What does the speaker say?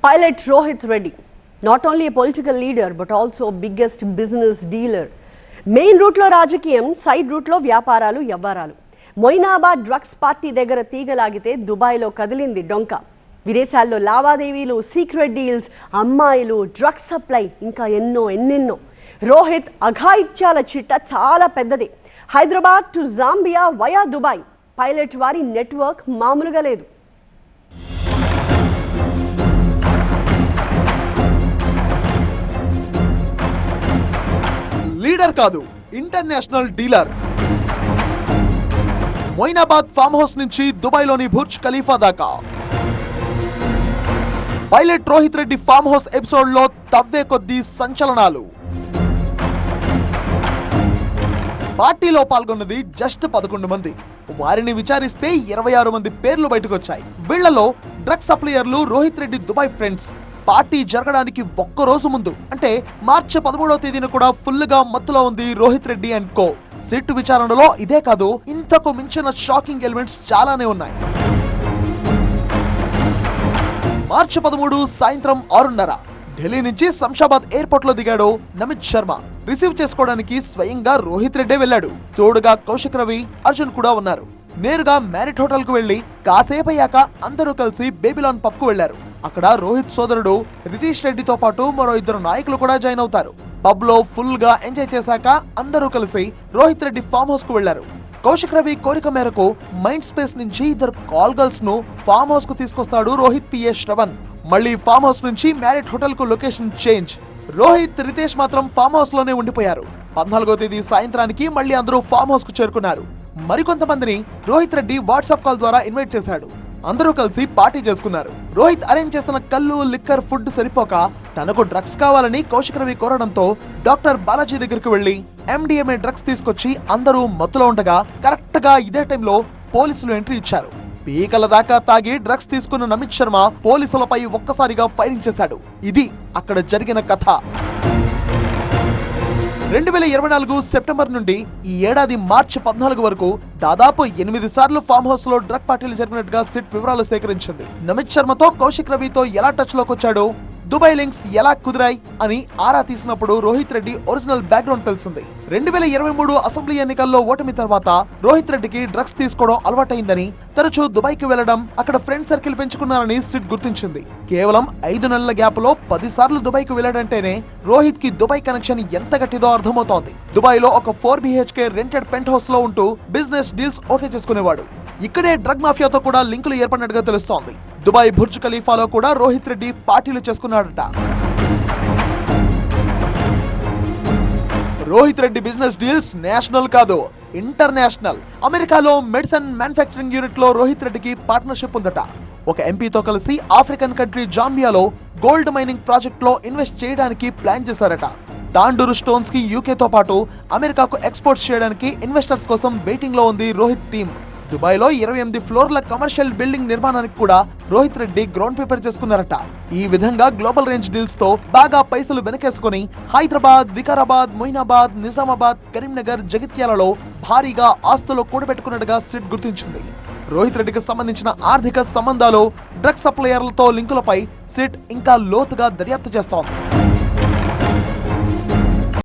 Pilot Rohit Reddy, not only a political leader but also biggest business dealer. Main రూట్లో రాజకీయం, side రూట్లో వ్యాపారాలు, వ్యవహారాలు. మొయినాబాద్ డ్రగ్స్ పార్టీ దగ్గర తీగలాగితే దుబాయ్లో కదిలింది డొంక. విదేశాల్లో లావాదేవీలు, సీక్రెట్ డీల్స్, అమ్మాయిలు, డ్రగ్స్ సప్లై, ఇంకా ఎన్నెన్నో. రోహిత్ అఘాయిత్యాల చిట్ట చాలా పెద్దది. Hyderabad to Zambia via Dubai. Pilot వారి నెట్వర్క్ మామూలుగా లేదు. లీడర్ కాదు, international dealer. Moinabad farm house నుంచి దుబాయ్లోని బుర్జ్ ఖలీఫా దాకా pilot Rohit Reddy farm house ఎపిసోడ్లో తవ్వే కొద్దీ సంచలనాలు. పార్టీలో పాల్గొన్నది జస్ట్ 11 మంది. వారిని విచారిస్తే 26 మంది పేర్లు బయటకొచ్చాయి. వీళ్లలో డ్రగ్స్ సప్లయర్లు Rohit Reddy Dubai friends. Party జరగడానికి ఒక్క రోజు ముందు అంటే మార్చి 13వ తేదీన కూడా ఫుల్ గా మత్తులో ఉంది Rohit Reddy and co. SIT విచారణలో ఇదే కాదు, ఇంతకు మించిన షాకింగ్ ఎలిమెంట్స్ చాలానే ఉన్నాయి. మార్చి 13 సాయంత్రం 6:30 ఢిల్లీ నుంచి శంషాబాద్ ఎయిర్పోర్ట్ లో దిగాడు నమిత్ శర్మ. రిసీవ్ చేసుకోవడానికి స్వయంగా రోహిత్ రెడ్డే వెళ్ళాడు. తోడుగా కౌశిక్ రవి, అర్జున్ కూడా ఉన్నారు. నేరుగా మ్యారిట్ హోటల్ కు వెళ్లి కాసేపయ్యాక అందరూ కలిసి బేబిలాన్ పబ్ కు వెళ్లారు. అక్కడ రోహిత్ సోదరుడు రితీష్ రెడ్డితో పాటు మరో 2 నాయకులు కూడా జాయిన్ అవుతారు. పబ్ లో ఫుల్ గా ఎంజాయ్ చేశాక అందరూ కలిసి రోహిత్ రెడ్డి ఫామ్ హౌస్ కు వెళ్లారు. కౌశిక్ రవి కోరిక మేరకు మైండ్ స్పేస్ నుంచి 2 కాల్ గర్ల్స్ ను ఫామ్ హౌస్ కు తీసుకొస్తాడు రోహిత్ పిఏ శ్రవణ్. మళ్ళీ ఫామ్ హౌస్ నుంచి మ్యారిట్ హోటల్ కు లొకేషన్ చేంజ్. రోహిత్, రితేష్ మాత్రం ఫామ్ హౌస్ లోనే ఉండిపోయారు. 14వ తేదీ సాయంత్రానికి మళ్ళీ అందరూ ఫామ్ హౌస్ కు చేరుకున్నారు. మరికొంతమందిని రోహిత్ రెడ్డి వాట్సాప్ కాల్ ద్వారా ఇన్వైట్ చేశాడు. అందరూ కలిసి పార్టీ చేసుకున్నారు. రోహిత్ అరేంజ్ చేసిన కళ్ళు, లిక్కర్, ఫుడ్ సరిపోక తనకు డ్రగ్స్ కావాలని కౌశిక్ రవి కోరడంతో డాక్టర్ బాలాజీ దగ్గరికి వెళ్లి MDMA డ్రగ్స్ తీసుకొచ్చి అందరూ మత్తులో ఉండగా కరెక్ట్ గా ఇదే టైంలో పోలీసులు ఎంట్రీ ఇచ్చారు. పీకల దాకా తాగి డ్రగ్స్ తీసుకున్న నమిత్ శర్మ పోలీసులపై ఒక్కసారిగా ఫైరింగ్ చేశాడు. ఇది అక్కడ జరిగిన కథ. 2024 సెప్టెంబర్ నుండి ఈ ఏడాది మార్చి 14 వరకు దాదాపు 8 సార్లు ఫామ్ హౌస్ లో డ్రగ్ పార్టీలు జరిగినట్టుగా సిట్ వివరాలు సేకరించింది. నమిత్ శర్మతో, కౌశిక్ రవితో ఎలా టచ్ లోకి వచ్చాడో, దుబాయ్ లింక్స్ ఎలా కుదిరాయి అని ఆరా తీసినప్పుడు రోహిత్ రెడ్డి ఒరిజినల్ బ్యాక్గ్రౌండ్ తెలిసింది. 2023 అసెంబ్లీ ఎన్నికల్లో ఓటమి తర్వాత రోహిత్ రెడ్డికి డ్రగ్స్ తీసుకోవడం అలవాటైందని, తరచూ దుబాయ్ కి వెళ్లడం, అక్కడ ఫ్రెండ్ సర్కిల్ పెంచుకున్నారని సిట్ గుర్తించింది. కేవలం 5 నెలల గ్యాప్ లో 10 సార్లు దుబాయ్ కి వెళ్లాడంటేనే రోహిత్ కి దుబాయ్ కనెక్షన్ ఎంత గట్టిదో అర్థమవుతోంది. దుబాయ్ లో ఒక 4 BHK రెంటెడ్ పెంట్ హౌస్ లో ఉంటూ బిజినెస్ డీల్స్ ఓకే చేసుకునేవాడు. ఇక్కడే డ్రగ్ మాఫియాతో కూడా లింకులు ఏర్పడినట్టుగా తెలుస్తోంది. దుబాయ్ బుర్జ్ ఖలీఫాలో కూడా రోహిత్ రెడ్డి పార్టీలు చేసుకున్నాడట. Rohit Reddy business deals national కాదు, ఇంటర్నేషనల్. అమెరికాలో మెడిసిన్ మ్యానుఫ్యాక్చరింగ్ యూనిట్ లో రోహిత్ రెడ్డికి పార్ట్నర్షిప్ ఉందట. ఒక ఎంపీతో కలిసి ఆఫ్రికన్ కంట్రీ జాంబియాలో గోల్డ్ మైనింగ్ ప్రాజెక్ట్ లో ఇన్వెస్ట్ చేయడానికి ప్లాన్ చేశారట. తాండూరు స్టోన్స్ కి యూకేతో పాటు అమెరికాకు ఎక్స్పోర్ట్స్ చేయడానికి ఇన్వెస్టర్స్ కోసం వెయిటింగ్ లో ఉంది రోహిత్ టీమ్. దుబాయ్ లో 28 ఫ్లోర్ల కమర్షియల్ బిల్డింగ్ నిర్మాణానికి కూడా రోహిత్ రెడ్డి గ్రౌండ్ పేపర్ చేసుకున్నారట. ఈ విధంగా గ్లోబల్ రేంజ్ డీల్స్ తో బాగా పైసలు వెనకేసుకుని హైదరాబాద్, వికారాబాద్, మొయినాబాద్, నిజామాబాద్, కరీంనగర్, జగిత్యాలలో భారీగా ఆస్తులు కూడబెట్టుకున్నట్టుగా సిట్ గుర్తించింది. రోహిత్ రెడ్డికి సంబంధించిన ఆర్థిక సంబంధాలు, డ్రగ్స్ సప్లయర్లతో లింకులపై సిట్ ఇంకా లోతుగా దర్యాప్తు చేస్తోంది.